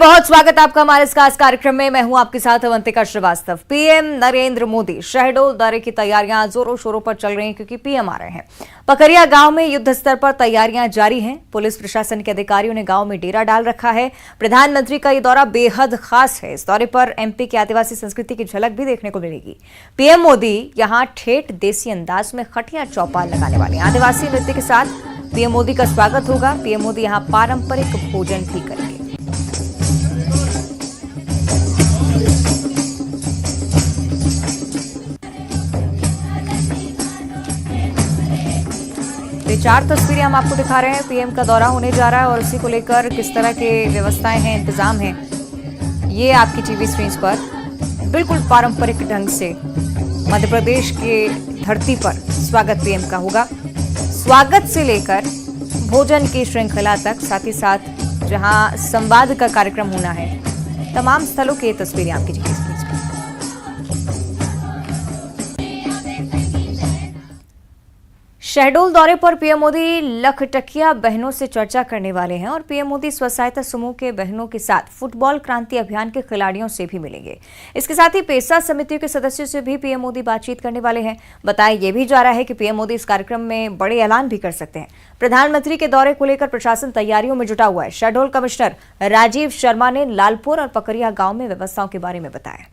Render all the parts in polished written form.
बहुत स्वागत आपका हमारे इस खास कार्यक्रम में। मैं हूं आपके साथ अवंतिका श्रीवास्तव। पीएम नरेंद्र मोदी शहडोल दौरे की तैयारियां जोरों शोरों पर चल रही हैं क्योंकि पीएम आ रहे हैं। पकरिया गांव में युद्ध स्तर पर तैयारियां जारी हैं। पुलिस प्रशासन के अधिकारियों ने गांव में डेरा डाल रखा है। प्रधानमंत्री का ये दौरा बेहद खास है। इस दौरे पर एमपी की आदिवासी संस्कृति की झलक भी देखने को मिलेगी। पीएम मोदी यहां ठेठ देसी अंदाज में खटिया चौपाल लगाने वाले हैं। आदिवासी नृत्य के साथ पीएम मोदी का स्वागत होगा। पीएम मोदी यहां पारंपरिक भोजन भी करेंगे। 4 तस्वीरें हम आपको दिखा रहे हैं। पीएम का दौरा होने जा रहा है और उसी को लेकर किस तरह के व्यवस्थाएं हैं, इंतजाम हैं, ये आपकी टीवी स्क्रीन पर बिल्कुल पारंपरिक ढंग से मध्य प्रदेश के धरती पर स्वागत पीएम का होगा। स्वागत से लेकर भोजन की श्रृंखला तक, साथ ही साथ जहां संवाद का कार्यक्रम होना है, तमाम स्थलों की तस्वीरें आपकी टीवी स्क्रीन पर। शहडोल दौरे पर पीएम मोदी लखटकिया बहनों से चर्चा करने वाले हैं और पीएम मोदी स्व सहायता समूह के बहनों के साथ फुटबॉल क्रांति अभियान के खिलाड़ियों से भी मिलेंगे। इसके साथ ही पेशा समितियों के सदस्यों से भी पीएम मोदी बातचीत करने वाले हैं। बताया यह भी जा रहा है कि पीएम मोदी इस कार्यक्रम में बड़े ऐलान भी कर सकते हैं। प्रधानमंत्री के दौरे को लेकर प्रशासन तैयारियों में जुटा हुआ है। शहडोल कमिश्नर राजीव शर्मा ने लालपुर और पकरिया गांव में व्यवस्थाओं के बारे में बताया।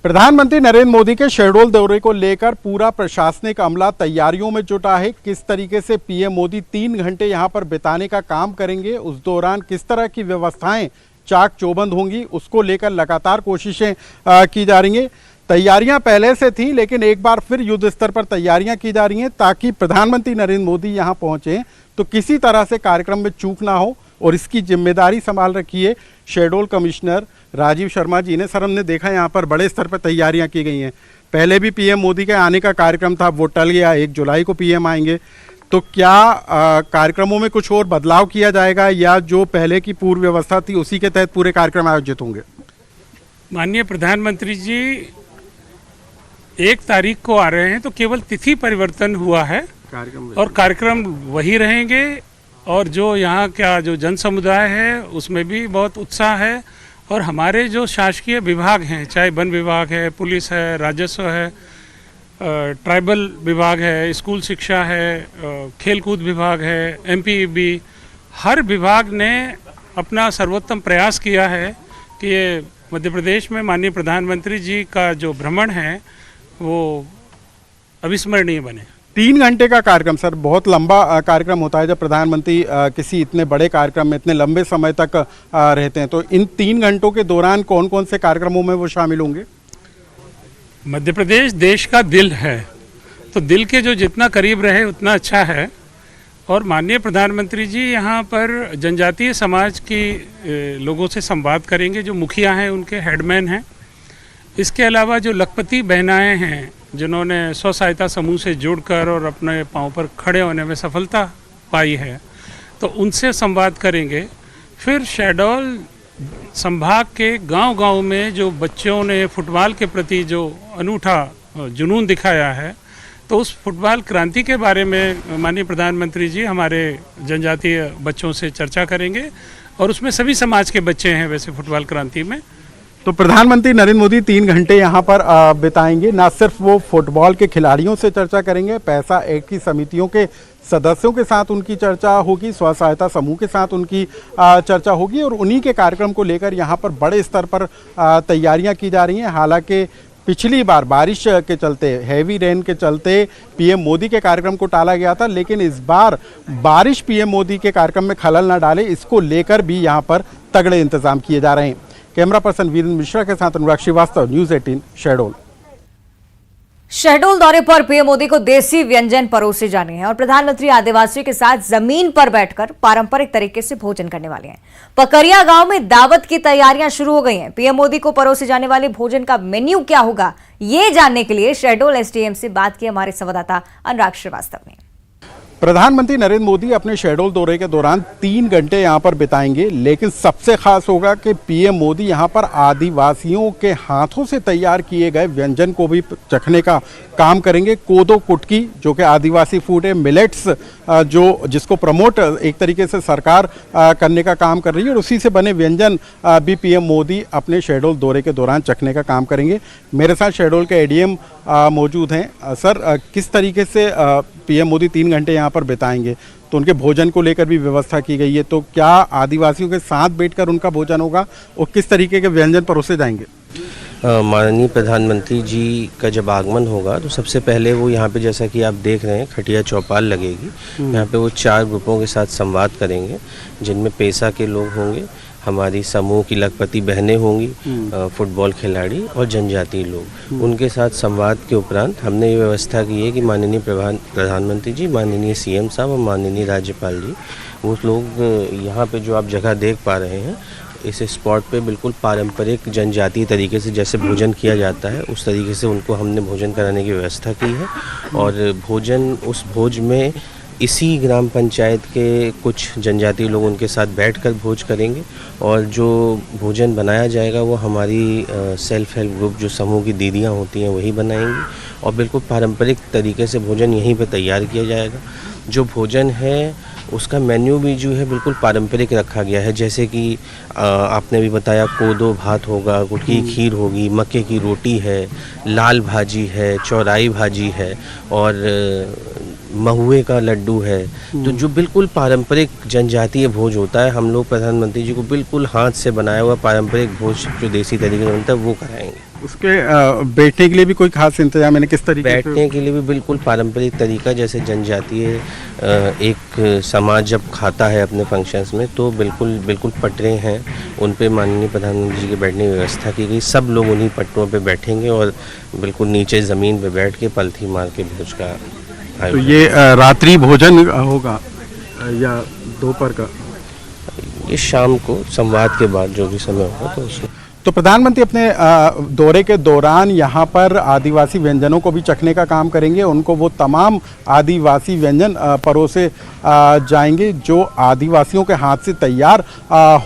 प्रधानमंत्री नरेंद्र मोदी के शहडोल दौरे को लेकर पूरा प्रशासनिक अमला तैयारियों में जुटा है। किस तरीके से पीएम मोदी 3 घंटे यहां पर बिताने का काम करेंगे, उस दौरान किस तरह की व्यवस्थाएं चाक चौबंद होंगी, उसको लेकर लगातार कोशिशें की जा रही हैं। तैयारियां पहले से थी, लेकिन एक बार फिर युद्ध स्तर पर तैयारियां की जा रही हैं ताकि प्रधानमंत्री नरेंद्र मोदी यहां पहुंचे तो किसी तरह से कार्यक्रम में चूक ना हो, और इसकी जिम्मेदारी संभाल रखी है शहडोल कमिश्नर राजीव शर्मा जी ने। सर, हमने देखा यहाँ पर बड़े स्तर पर तैयारियां की गई हैं। पहले भी पीएम मोदी के आने का कार्यक्रम था, वो टल गया। 1 जुलाई को पीएम आएंगे, तो क्या कार्यक्रमों में कुछ और बदलाव किया जाएगा या जो पहले की पूर्व व्यवस्था थी उसी के तहत पूरे कार्यक्रम आयोजित होंगे? माननीय प्रधानमंत्री जी 1 तारीख को आ रहे हैं, तो केवल तिथि परिवर्तन हुआ है और कार्यक्रम वही रहेंगे। और जो यहाँ का जो जन समुदाय है उसमें भी बहुत उत्साह है। और हमारे जो शासकीय विभाग हैं, चाहे वन विभाग है, पुलिस है, राजस्व है, ट्राइबल विभाग है, स्कूल शिक्षा है, खेलकूद विभाग है, एमपीईबी, हर विभाग ने अपना सर्वोत्तम प्रयास किया है कि ये मध्य प्रदेश में माननीय प्रधानमंत्री जी का जो भ्रमण है वो अविस्मरणीय बने। 3 घंटे का कार्यक्रम, सर, बहुत लंबा कार्यक्रम होता है जब प्रधानमंत्री किसी इतने बड़े कार्यक्रम में इतने लंबे समय तक रहते हैं। तो इन 3 घंटों के दौरान कौन कौन से कार्यक्रमों में वो शामिल होंगे? मध्य प्रदेश देश का दिल है, तो दिल के जो जितना करीब रहे उतना अच्छा है। और माननीय प्रधानमंत्री जी यहाँ पर जनजातीय समाज की लोगों से संवाद करेंगे, जो मुखिया हैं, उनके हेडमैन हैं। इसके अलावा जो लखपति बहनाएँ हैं जिन्होंने स्व सहायता समूह से जुड़कर और अपने पांव पर खड़े होने में सफलता पाई है, तो उनसे संवाद करेंगे। फिर शहडोल संभाग के गांव-गांव में जो बच्चों ने फुटबॉल के प्रति जो अनूठा जुनून दिखाया है, तो उस फुटबॉल क्रांति के बारे में माननीय प्रधानमंत्री जी हमारे जनजातीय बच्चों से चर्चा करेंगे। और उसमें सभी समाज के बच्चे हैं वैसे फुटबॉल क्रांति में। तो प्रधानमंत्री नरेंद्र मोदी 3 घंटे यहाँ पर बिताएंगे। न सिर्फ वो फुटबॉल के खिलाड़ियों से चर्चा करेंगे, पैसा एक्ट की समितियों के सदस्यों के साथ उनकी चर्चा होगी, स्व सहायता समूह के साथ उनकी चर्चा होगी, और उन्हीं के कार्यक्रम को लेकर यहाँ पर बड़े स्तर पर तैयारियाँ की जा रही हैं। हालांकि पिछली बार बारिश के चलते, हैवी रेन के चलते पीएम मोदी के कार्यक्रम को टाला गया था, लेकिन इस बार बारिश पीएम मोदी के कार्यक्रम में खलल न डाले, इसको लेकर भी यहाँ पर तगड़े इंतजाम किए जा रहे हैं। कैमरा पर्सन वीरेंद्र मिश्रा के साथ अनुराग श्रीवास्तव, न्यूज़ 18 शहडोल। शहडोल दौरे पर पीएम मोदी को देसी व्यंजन परोसे जाने हैं और प्रधानमंत्री आदिवासियों के साथ जमीन पर बैठकर पारंपरिक तरीके से भोजन करने वाले हैं। पकरिया गांव में दावत की तैयारियां शुरू हो गई हैं। पीएम मोदी को परोसे जाने वाले भोजन का मेन्यू क्या होगा, ये जानने के लिए शहडोल एसडीएम से बात की हमारे संवाददाता अनुराग श्रीवास्तव ने। प्रधानमंत्री नरेंद्र मोदी अपने शहडोल दौरे के दौरान 3 घंटे यहाँ पर बिताएंगे, लेकिन सबसे खास होगा कि पीएम मोदी यहाँ पर आदिवासियों के हाथों से तैयार किए गए व्यंजन को भी चखने का काम करेंगे। कोदो कुटकी जो कि आदिवासी फूड है, मिलेट्स जिसको प्रमोट एक तरीके से सरकार करने का काम कर रही है, और उसी से बने व्यंजन भी पीएम मोदी अपने शहडोल दौरे के दौरान चखने का काम करेंगे। मेरे साथ शहडोल के एडीएम मौजूद हैं। सर, किस तरीके से पीएम मोदी 3 घंटे यहाँ पर बिताएंगे, तो उनके भोजन को लेकर भी व्यवस्था की गई है, तो क्या आदिवासियों के साथ बैठकर उनका भोजन होगा और किस तरीके के व्यंजन परोसे जाएंगे? माननीय प्रधानमंत्री जी का जब आगमन होगा तो सबसे पहले वो यहाँ पे, जैसा कि आप देख रहे हैं, खटिया चौपाल लगेगी। यहाँ पे वो 4 ग्रुपों के साथ संवाद करेंगे, जिनमें पेशा के लोग होंगे, हमारी समूह की लखपति बहनें होंगी, फुटबॉल खिलाड़ी और जनजातीय लोग। उनके साथ संवाद के उपरांत हमने ये व्यवस्था की है कि माननीय प्रधानमंत्री जी, माननीय सीएम साहब और माननीय राज्यपाल जी, वो लोग यहाँ पे जो आप जगह देख पा रहे हैं, इस स्पॉट पे बिल्कुल पारंपरिक जनजातीय तरीके से जैसे भोजन किया जाता है, उस तरीके से उनको हमने भोजन कराने की व्यवस्था की है। और भोजन, उस भोज में इसी ग्राम पंचायत के कुछ जनजातीय लोग उनके साथ बैठकर भोज करेंगे, और जो भोजन बनाया जाएगा वो हमारी सेल्फ हेल्प ग्रुप जो समूह की दीदियाँ होती हैं वही बनाएंगी, और बिल्कुल पारंपरिक तरीके से भोजन यहीं पे तैयार किया जाएगा। जो भोजन है उसका मेन्यू भी जो है बिल्कुल पारंपरिक रखा गया है, जैसे कि आपने भी बताया, कोदो भात होगा, गुटकी खीर होगी, मक्के की रोटी है, लाल भाजी है, चौराई भाजी है, और महुए का लड्डू है। तो जो बिल्कुल पारंपरिक जनजातीय भोज होता है, हम लोग प्रधानमंत्री जी को बिल्कुल हाथ से बनाया हुआ पारंपरिक भोज जो देसी तरीके से बनता है वो कराएंगे। उसके बैठने के लिए भी कोई खास इंतजाम है? किस तरीके बैठने के लिए भी बिल्कुल पारंपरिक तरीका, जैसे जनजातीय एक समाज जब खाता है अपने फंक्शंस में, तो बिल्कुल पटरे हैं, उन पे माननीय प्रधानमंत्री जी के बैठने की व्यवस्था की गई। सब लोग उन्हीं पटरों पे बैठेंगे और बिल्कुल नीचे ज़मीन पे बैठ के पलथी मार के भोज का। तो ये रात्रि भोजन होगा या दोपहर का? ये शाम को संवाद के बाद जो भी समय होगा तो उसमें। तो प्रधानमंत्री अपने दौरे के दौरान यहाँ पर आदिवासी व्यंजनों को भी चखने का काम करेंगे। उनको वो तमाम आदिवासी व्यंजन परोसे जाएंगे जो आदिवासियों के हाथ से तैयार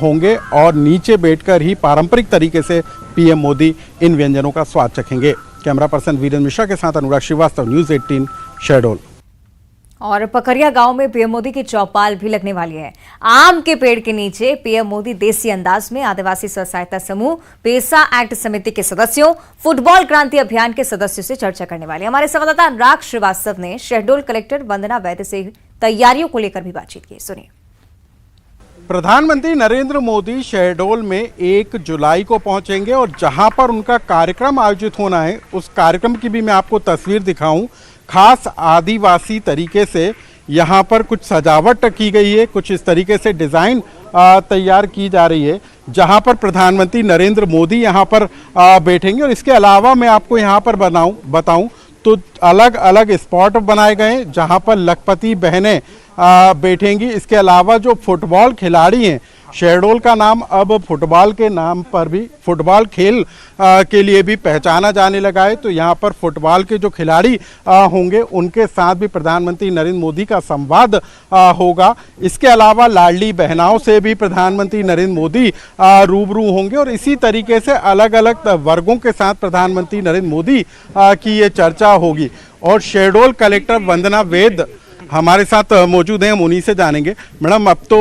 होंगे, और नीचे बैठकर ही पारंपरिक तरीके से पीएम मोदी इन व्यंजनों का स्वाद चखेंगे। कैमरा पर्सन वीरेंद्र मिश्रा के साथ अनुराग श्रीवास्तव, न्यूज़ 18 शहडोल। और पकरिया गांव में पीएम मोदी की चौपाल भी लगने वाली है। आम के पेड़ के नीचे पीएम मोदी देसी अंदाज में आदिवासी स्व सहायता समूह, पेसा एक्ट समिति के सदस्यों, फुटबॉल क्रांति अभियान के सदस्यों से चर्चा करने वाले। हमारे संवाददाता अनुराग श्रीवास्तव ने शहडोल कलेक्टर वंदना वैद्य से तैयारियों को लेकर भी बातचीत की। सुनिए। प्रधानमंत्री नरेंद्र मोदी शहडोल में 1 जुलाई को पहुंचेंगे, और जहां पर उनका कार्यक्रम आयोजित होना है, उस कार्यक्रम की भी मैं आपको तस्वीर दिखाऊं। खास आदिवासी तरीके से यहाँ पर कुछ सजावट की गई है, कुछ इस तरीके से डिज़ाइन तैयार की जा रही है, जहाँ पर प्रधानमंत्री नरेंद्र मोदी यहाँ पर बैठेंगे। और इसके अलावा मैं आपको यहाँ पर बताऊं तो अलग अलग स्पॉट बनाए गए हैं जहाँ पर लखपति बहनें बैठेंगी। इसके अलावा जो फुटबॉल खिलाड़ी हैं, शहडोल का नाम अब फुटबॉल के नाम पर भी, फुटबॉल खेल के लिए भी पहचाना जाने लगा है, तो यहाँ पर फुटबॉल के जो खिलाड़ी होंगे उनके साथ भी प्रधानमंत्री नरेंद्र मोदी का संवाद होगा। इसके अलावा लाडली बहनाओं से भी प्रधानमंत्री नरेंद्र मोदी रूबरू होंगे, और इसी तरीके से अलग अलग वर्गों के साथ प्रधानमंत्री नरेंद्र मोदी की ये चर्चा होगी। और शहडोल कलेक्टर वंदना वैद्य हमारे साथ मौजूद हैं, हम उन्हीं से जानेंगे। मैडम, अब तो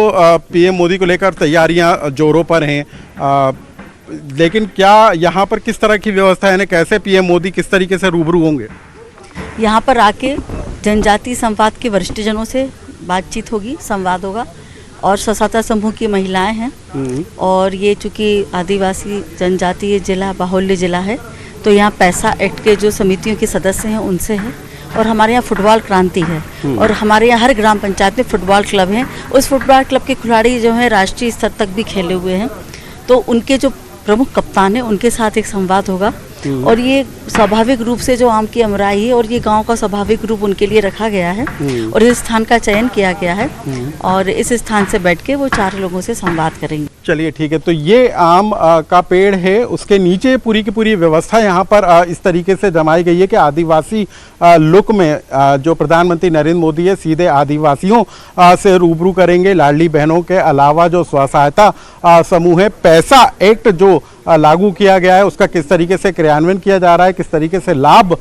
पीएम मोदी को लेकर तैयारियां जोरों पर हैं, लेकिन क्या यहाँ पर किस तरह की व्यवस्था है, कैसे पीएम मोदी किस तरीके से रूबरू होंगे? यहाँ पर आके जनजातीय संवाद के वरिष्ठजनों से बातचीत होगी, संवाद होगा, और स्व सहायता समूह की महिलाएं हैं, और ये चूँकि आदिवासी जनजातीय जिला, बाहुल्य जिला है, तो यहाँ पैसा एक्ट के जो समितियों के सदस्य हैं उनसे है, और हमारे यहाँ फुटबॉल क्रांति है, और हमारे यहाँ हर ग्राम पंचायत में फुटबॉल क्लब हैं। उस फुटबॉल क्लब के खिलाड़ी जो हैं राष्ट्रीय स्तर तक भी खेले हुए हैं, तो उनके जो प्रमुख कप्तान हैं उनके साथ एक संवाद होगा। और ये स्वाभाविक रूप से जो आम की अमराई है, और ये गांव का स्वाभाविक रूप उनके लिए रखा गया है, और इस स्थान का चयन किया गया है, और इस स्थान से बैठ के वो 4 लोगों से संवाद करेंगे। चलिए ठीक है, तो ये आम का पेड़ है, उसके नीचे पूरी की पूरी व्यवस्था यहाँ पर इस तरीके से जमाई गई है कि आदिवासी लुक में जो प्रधानमंत्री नरेंद्र मोदी है सीधे आदिवासियों से रूबरू करेंगे। लाडली बहनों के अलावा जो स्व सहायता समूह है, पैसा एक्ट जो लागू किया गया है उसका किस तरीके से क्रियान्वयन किया जा रहा है, किस तरीके से लाभ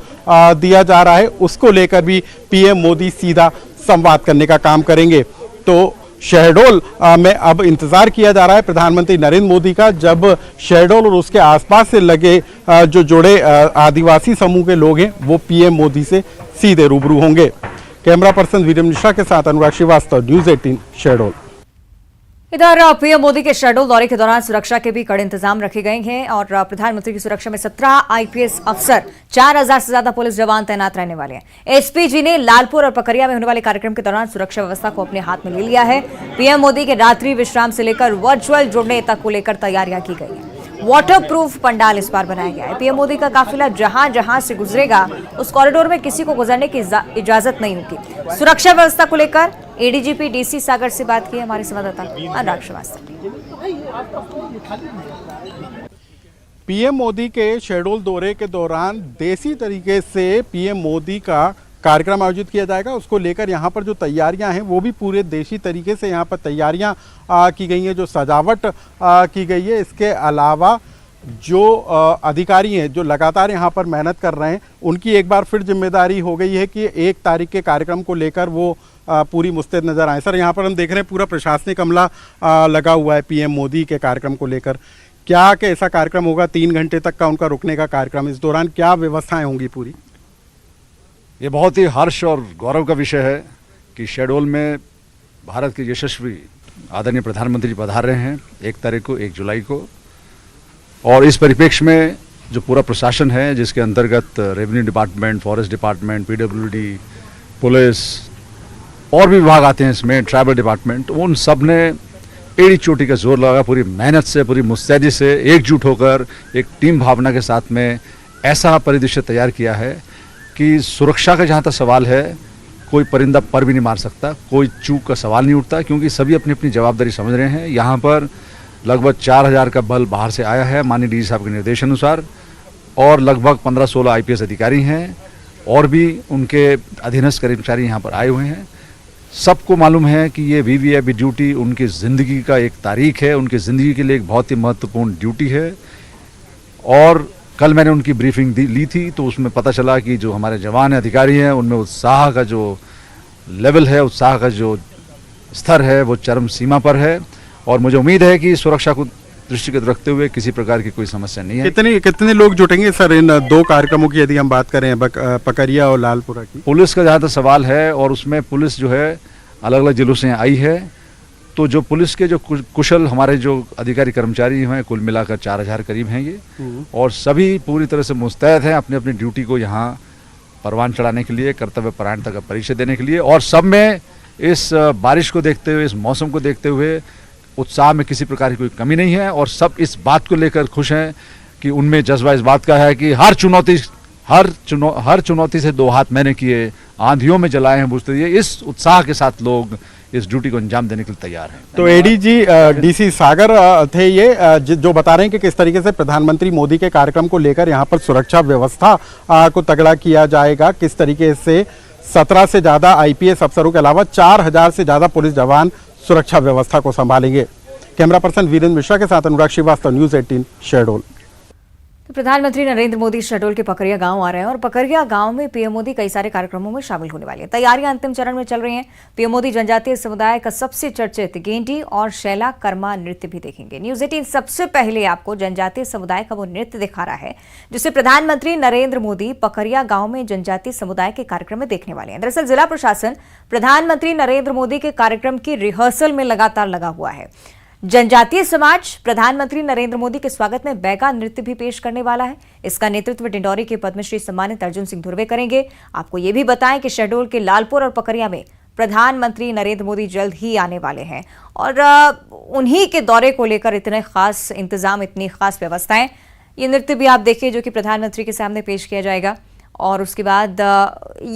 दिया जा रहा है, उसको लेकर भी पीएम मोदी सीधा संवाद करने का काम करेंगे। तो शहडोल में अब इंतजार किया जा रहा है प्रधानमंत्री नरेंद्र मोदी का, जब शहडोल और उसके आसपास से लगे जो जुड़े आदिवासी समूह के लोग हैं वो पीएम मोदी से सीधे रूबरू होंगे। कैमरा पर्सन वीरेम मिश्रा के साथ अनुराग श्रीवास्तव, न्यूज़ 18 शहडोल। इधर पीएम मोदी के शहडोल दौरे के दौरान सुरक्षा के भी कड़े इंतजाम रखे गए हैं और प्रधानमंत्री की सुरक्षा में 17 आईपीएस अफसर, 4000 से ज्यादा पुलिस जवान तैनात रहने वाले हैं। एसपी जी ने लालपुर और पकरिया में होने वाले कार्यक्रम के दौरान सुरक्षा व्यवस्था को अपने हाथ में ले लिया है। पीएम मोदी के रात्रि विश्राम से लेकर वर्चुअल जुड़ने तक को लेकर तैयारियां की गई हैं। वाटर प्रूफ पंडाल इस बार बनाया गया है। पीएम मोदी का काफिला जहां जहां से गुजरेगा उस कॉरिडोर में किसी को गुजरने की इजाजत नहीं होगी। सुरक्षा व्यवस्था को लेकर एडीजीपी डीसी सागर से बात की हमारे संवाददाता अनुराग श्रीवास्तव। पीएम मोदी के शहडोल दौरे के दौरान देसी तरीके से पीएम मोदी का कार्यक्रम आयोजित किया जाएगा, उसको लेकर यहाँ पर जो तैयारियां हैं वो भी पूरे देसी तरीके से यहाँ पर तैयारियां की गई हैं, जो सजावट की गई है। इसके अलावा जो अधिकारी हैं जो लगातार यहाँ पर मेहनत कर रहे हैं, उनकी एक बार फिर जिम्मेदारी हो गई है कि 1 तारीख के कार्यक्रम को लेकर वो पूरी मुस्तैद नजर आए। सर, यहाँ पर हम देख रहे हैं पूरा प्रशासनिक अमला लगा हुआ है पीएम मोदी के कार्यक्रम को लेकर। क्या ऐसा कार्यक्रम होगा, 3 घंटे तक का उनका रुकने का कार्यक्रम, इस दौरान क्या व्यवस्थाएं होंगी पूरी? ये बहुत ही हर्ष और गौरव का विषय है कि शहडोल में भारत के यशस्वी आदरणीय प्रधानमंत्री पधार रहे हैं 1 तारीख को, 1 जुलाई को। और इस परिप्रेक्ष्य में जो पूरा प्रशासन है, जिसके अंतर्गत revenue department, forest department, PWD, police और भी विभाग आते हैं इसमें, ट्राइबल डिपार्टमेंट, उन सब ने एड़ी चोटी का जोर लगा, पूरी मेहनत से, पूरी मुस्तैदी से एकजुट होकर एक टीम भावना के साथ में ऐसा परिदृश्य तैयार किया है कि सुरक्षा का जहाँ तक सवाल है, कोई परिंदा पर भी नहीं मार सकता, कोई चूक का सवाल नहीं उठता, क्योंकि सभी अपनी अपनी जवाबदारी समझ रहे हैं। यहाँ पर लगभग 4000 का बल बाहर से आया है माननीय डीजी साहब के निर्देश अनुसार, और लगभग 15-16 आईपीएस अधिकारी हैं और भी उनके अधीनस्थ कर्मचारी यहाँ पर आए हुए हैं। सबको मालूम है कि ये वीवीआईपी ड्यूटी उनकी ज़िंदगी का एक तारीख है, उनकी ज़िंदगी के लिए एक बहुत ही महत्वपूर्ण ड्यूटी है। और कल मैंने उनकी ब्रीफिंग ली थी, तो उसमें पता चला कि जो हमारे जवान अधिकारी हैं उनमें उत्साह का जो लेवल है, उत्साह का जो स्तर है वो चरम सीमा पर है। और मुझे उम्मीद है कि सुरक्षा को दृष्टिगत रखते हुए किसी प्रकार की कोई समस्या नहीं है। कितने लोग जुटेंगे सर इन 2 कार्यक्रमों की, यदि हम बात करें पकरिया और लालपुरा की? पुलिस का जहाँ तक सवाल है, और उसमें पुलिस जो है अलग अलग जिलों से आई है, तो जो पुलिस के जो कुशल हमारे जो अधिकारी कर्मचारी हैं कुल मिलाकर 4000 करीब हैं ये, और सभी पूरी तरह से मुस्तैद हैं अपनी अपनी ड्यूटी को यहाँ परवान चढ़ाने के लिए, कर्तव्य परायणता का परिचय देने के लिए। और सब में इस बारिश को देखते हुए, इस मौसम को देखते हुए उत्साह में किसी प्रकार की कोई कमी नहीं है, और सब इस बात को लेकर खुश हैं कि उनमें जज्बा इस बात का है कि हर चुनौती से 2 हाथ मैंने किए, आंधियों में जलाए हैं बुझते हुए, इस उत्साह के साथ लोग इस ड्यूटी को अंजाम देने के लिए तैयार हैं। तो एडीजी डीसी सागर थे ये, जो बता रहे हैं कि किस तरीके से प्रधानमंत्री मोदी के कार्यक्रम को लेकर यहाँ पर सुरक्षा व्यवस्था को तगड़ा किया जाएगा, किस तरीके से 17 से ज़्यादा आईपीएस अफसरों के अलावा 4000 से ज़्यादा पुलिस जवान सुरक्षा व्यवस्था को संभालेंगे। कैमरा पर्सन वीरेंद्र मिश्रा के साथ अनुराग श्रीवास्तव, न्यूज़ 18 शहडोल। तो प्रधानमंत्री नरेंद्र मोदी शहडोल के पकरिया गांव आ रहे हैं और पकरिया गांव में पीएम मोदी कई सारे कार्यक्रमों में शामिल होने वाले हैं। तैयारियां अंतिम चरण में चल रही हैं। पीएम मोदी जनजातीय समुदाय का सबसे चर्चित गेंडी और शैला कर्मा नृत्य भी देखेंगे। न्यूज़ 18 सबसे पहले आपको जनजातीय समुदाय का वो नृत्य दिखा रहा है जिसे प्रधानमंत्री नरेंद्र मोदी पकरिया गांव में जनजातीय समुदाय के कार्यक्रम में देखने वाले हैं। दरअसल जिला प्रशासन प्रधानमंत्री नरेंद्र मोदी के कार्यक्रम की रिहर्सल में लगातार लगा हुआ है। जनजातीय समाज प्रधानमंत्री नरेंद्र मोदी के स्वागत में बैगा नृत्य भी पेश करने वाला है। इसका नेतृत्व डिंडौरी के पद्मश्री सम्मानित अर्जुन सिंह धुर्वे करेंगे। आपको ये भी बताएं कि शहडोल के लालपुर और पकरिया में प्रधानमंत्री नरेंद्र मोदी जल्द ही आने वाले हैं और उन्हीं के दौरे को लेकर इतने खास इंतजाम, इतनी खास व्यवस्थाएं। ये नृत्य भी आप देखिए जो कि प्रधानमंत्री के सामने पेश किया जाएगा और उसके बाद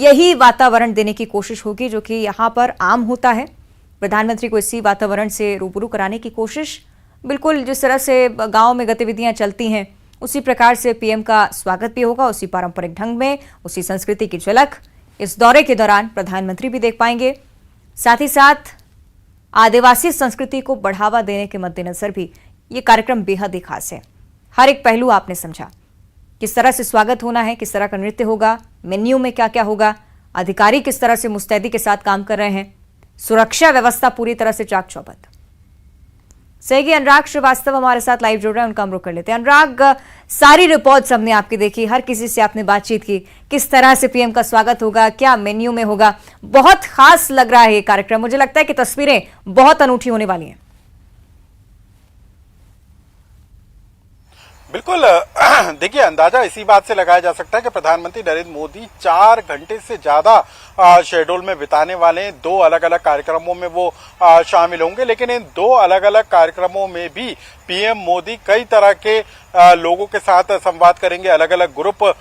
यही वातावरण देने की कोशिश होगी जो कि यहाँ पर आम होता है। प्रधानमंत्री को इसी वातावरण से रूबरू कराने की कोशिश बिल्कुल जिस तरह से गांव में गतिविधियां चलती हैं उसी प्रकार से पीएम का स्वागत भी होगा, उसी पारंपरिक ढंग में, उसी संस्कृति की झलक इस दौरे के दौरान प्रधानमंत्री भी देख पाएंगे। साथ ही साथ आदिवासी संस्कृति को बढ़ावा देने के मद्देनजर भी ये कार्यक्रम बेहद ही खास है। हर एक पहलू आपने समझा, किस तरह से स्वागत होना है, किस तरह का नृत्य होगा, मेन्यू में क्या क्या होगा, अधिकारी किस तरह से मुस्तैदी के साथ काम कर रहे हैं, सुरक्षा व्यवस्था पूरी तरह से चाक चौबंद। सहयोगी अनुराग श्रीवास्तव हमारे साथ लाइव जुड़ रहे हैं, उनका हम रुख कर लेते हैं। अनुराग, सारी रिपोर्ट्स हमने आपकी देखी, हर किसी से आपने बातचीत की, किस तरह से पीएम का स्वागत होगा, क्या मेन्यू में होगा, बहुत खास लग रहा है ये कार्यक्रम। मुझे लगता है कि तस्वीरें बहुत अनूठी होने वाली हैं। बिल्कुल, देखिए अंदाजा इसी बात से लगाया जा सकता है कि प्रधानमंत्री नरेंद्र मोदी 4 घंटे से ज्यादा शहडोल में बिताने वाले हैं। 2 अलग अलग कार्यक्रमों में वो शामिल होंगे, लेकिन इन 2 अलग अलग कार्यक्रमों में भी पीएम मोदी कई तरह के लोगों के साथ संवाद करेंगे। अलग अलग ग्रुप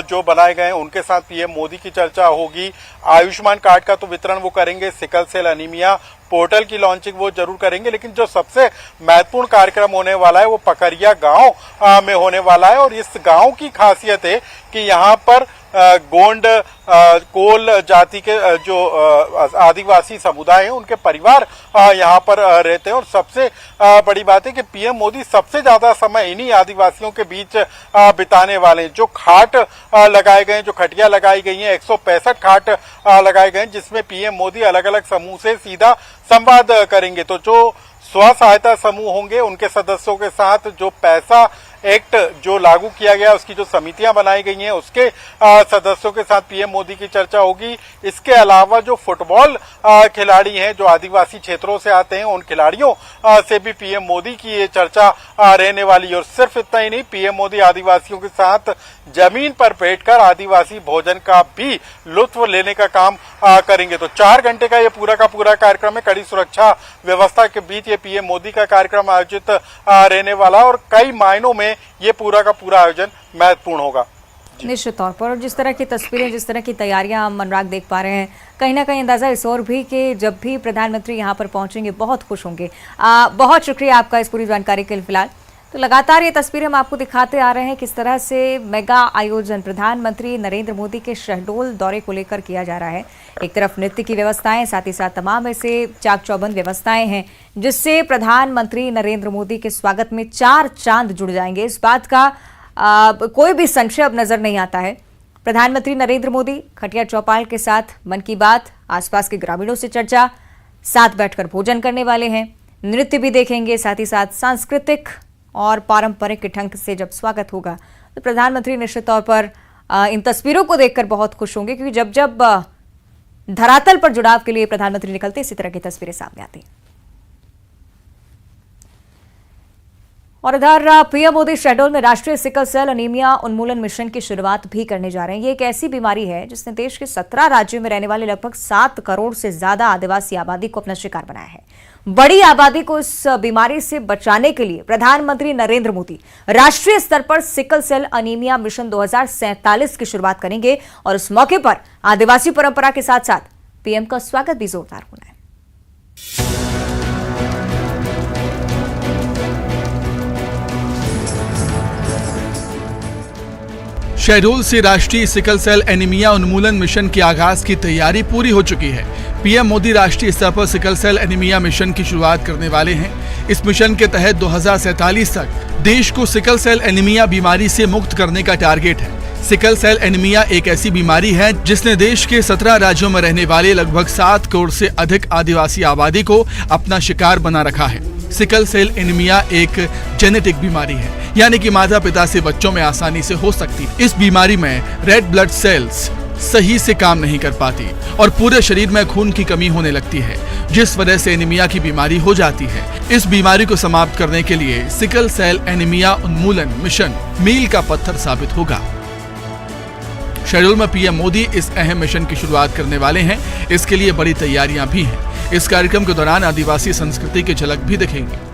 जो बनाए गए हैं उनके साथ पीएम मोदी की चर्चा होगी। आयुष्मान कार्ड का तो वितरण वो करेंगे, सिकल सेल एनीमिया पोर्टल की लॉन्चिंग वो जरूर करेंगे, लेकिन जो सबसे महत्वपूर्ण कार्यक्रम होने वाला है वो पकरिया गांव में होने वाला है। और इस गांव की खासियत है कि यहाँ पर गोंड कोल जाति के जो आदिवासी समुदाय हैं उनके परिवार यहाँ पर रहते हैं। और सबसे बड़ी बात है कि पीएम मोदी सबसे ज्यादा समय इन्हीं आदिवासियों के बीच बिताने वाले हैं। जो खाट लगाए गए हैं, जो खटिया लगाई गई हैं, 165 खाट लगाए गए हैं, जिसमें पीएम मोदी अलग अलग समूह से सीधा संवाद करेंगे। तो जो स्व सहायता समूह होंगे उनके सदस्यों के साथ, जो पैसा एक्ट जो लागू किया गया उसकी जो समितियां बनाई गई हैं उसके सदस्यों के साथ पीएम मोदी की चर्चा होगी। इसके अलावा जो फुटबॉल खिलाड़ी हैं जो आदिवासी क्षेत्रों से आते हैं उन खिलाड़ियों से भी पीएम मोदी की ये चर्चा रहने वाली है। और सिर्फ इतना ही नहीं, पीएम मोदी आदिवासियों के साथ जमीन पर बैठकर आदिवासी भोजन का भी लुत्फ लेने का काम करेंगे। तो 4 घंटे का ये पूरा का पूरा कार्यक्रम है। कड़ी सुरक्षा व्यवस्था के बीच ये पीएम मोदी का कार्यक्रम आयोजित रहने वाला और कई मायनों में ये पूरा का पूरा आयोजन महत्वपूर्ण होगा। निश्चित तौर पर, और जिस तरह की तस्वीरें, जिस तरह की तैयारियां हम अनुराग देख पा रहे हैं, कहीं ना कहीं अंदाजा इस और भी कि जब भी प्रधानमंत्री यहां पर पहुंचेंगे बहुत खुश होंगे। बहुत शुक्रिया आपका इस पूरी जानकारी के लिए। फिलहाल तो लगातार ये तस्वीरें हम आपको दिखाते आ रहे हैं किस तरह से मेगा आयोजन प्रधानमंत्री नरेंद्र मोदी के शहडोल दौरे को लेकर किया जा रहा है। एक तरफ नृत्य की व्यवस्थाएं, साथ ही साथ तमाम ऐसे चाक चौबंद व्यवस्थाएं हैं जिससे प्रधानमंत्री नरेंद्र मोदी के स्वागत में 4 चांद जुड़ जाएंगे। इस बात का कोई भी संशय अब नजर नहीं आता है। प्रधानमंत्री नरेंद्र मोदी खटिया चौपाल के साथ मन की बात, आसपास के ग्रामीणों से चर्चा, साथ बैठकर भोजन करने वाले हैं, नृत्य भी देखेंगे, साथ ही साथ सांस्कृतिक और पारंपरिक ढंग से जब स्वागत होगा तो प्रधानमंत्री निश्चित तौर पर इन तस्वीरों को देखकर बहुत खुश होंगे, क्योंकि जब जब धरातल पर जुड़ाव के लिए प्रधानमंत्री निकलते इसी तरह की तस्वीरें सामने आती हैं। और इधर पीएम मोदी शहडोल में राष्ट्रीय सिकल सेल एनीमिया उन्मूलन मिशन की शुरुआत भी करने जा रहे हैं। ये एक ऐसी बीमारी है जिसने देश के 17 राज्यों में रहने वाले लगभग 7 करोड़ से ज्यादा आदिवासी आबादी को अपना शिकार बनाया है। बड़ी आबादी को इस बीमारी से बचाने के लिए प्रधानमंत्री नरेंद्र मोदी राष्ट्रीय स्तर पर सिकल सेल एनीमिया मिशन 2047 की शुरुआत करेंगे और इस मौके पर आदिवासी परंपरा के साथ साथ पीएम का स्वागत भी जोरदार होना है। शहडोल से राष्ट्रीय सिकल सेल एनीमिया उन्मूलन मिशन के आगाज की तैयारी पूरी हो चुकी है। पीएम मोदी राष्ट्रीय स्तर पर सिकल सेल एनीमिया मिशन की शुरुआत करने वाले हैं। इस मिशन के तहत 2047 तक देश को सिकल सेल एनीमिया बीमारी से मुक्त करने का टारगेट है। सिकल सेल एनीमिया एक ऐसी बीमारी है जिसने देश के 17 राज्यों में रहने वाले लगभग 7 करोड़ से अधिक आदिवासी आबादी को अपना शिकार बना रखा है। सिकल सेल एनीमिया एक जेनेटिक बीमारी है, यानी कि माता पिता से बच्चों में आसानी से हो सकती है। इस बीमारी में रेड ब्लड सेल्स सही से काम नहीं कर पाती और पूरे शरीर में खून की कमी होने लगती है, जिस वजह से एनीमिया की बीमारी हो जाती है। इस बीमारी को समाप्त करने के लिए सिकल सेल एनीमिया उन्मूलन मिशन मील का पत्थर साबित होगा। शहडोल में पीएम मोदी इस अहम मिशन की शुरुआत करने वाले हैं। इसके लिए बड़ी तैयारियां भी हैं। इस कार्यक्रम के दौरान आदिवासी संस्कृति की झलक भी दिखेंगी।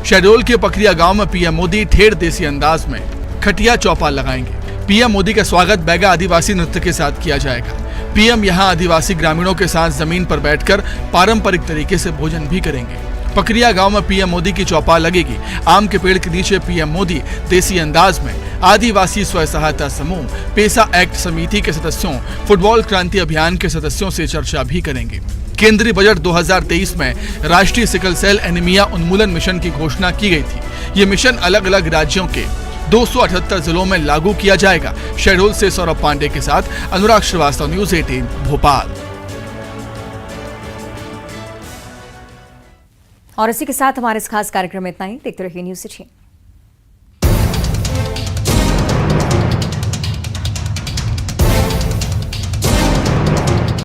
शहडोल के पकरिया गांव में पीएम मोदी ठेठ देसी अंदाज में खटिया चौपाल लगाएंगे। पीएम मोदी का स्वागत बैगा आदिवासी नृत्य के साथ किया जाएगा। पीएम यहां आदिवासी ग्रामीणों के साथ जमीन पर बैठकर पारंपरिक तरीके से भोजन भी करेंगे। पकरिया गांव में पीएम मोदी की चौपाल लगेगी। आम के पेड़ के नीचे पीएम मोदी देसी अंदाज में आदिवासी स्वयं सहायता समूह, पेसा एक्ट समिति के सदस्यों, फुटबॉल क्रांति अभियान के सदस्यों से चर्चा भी करेंगे। केंद्रीय बजट 2023 में राष्ट्रीय सिकल सेल एनीमिया उन्मूलन मिशन की घोषणा की गई थी। ये मिशन अलग अलग राज्यों के 278 जिलों में लागू किया जाएगा। शहडोल से सौरभ पांडे के साथ अनुराग श्रीवास्तव, न्यूज 18 भोपाल। और इसी के साथ हमारे इस खास कार्यक्रम में इतना ही। देखते रहिए न्यूज 18।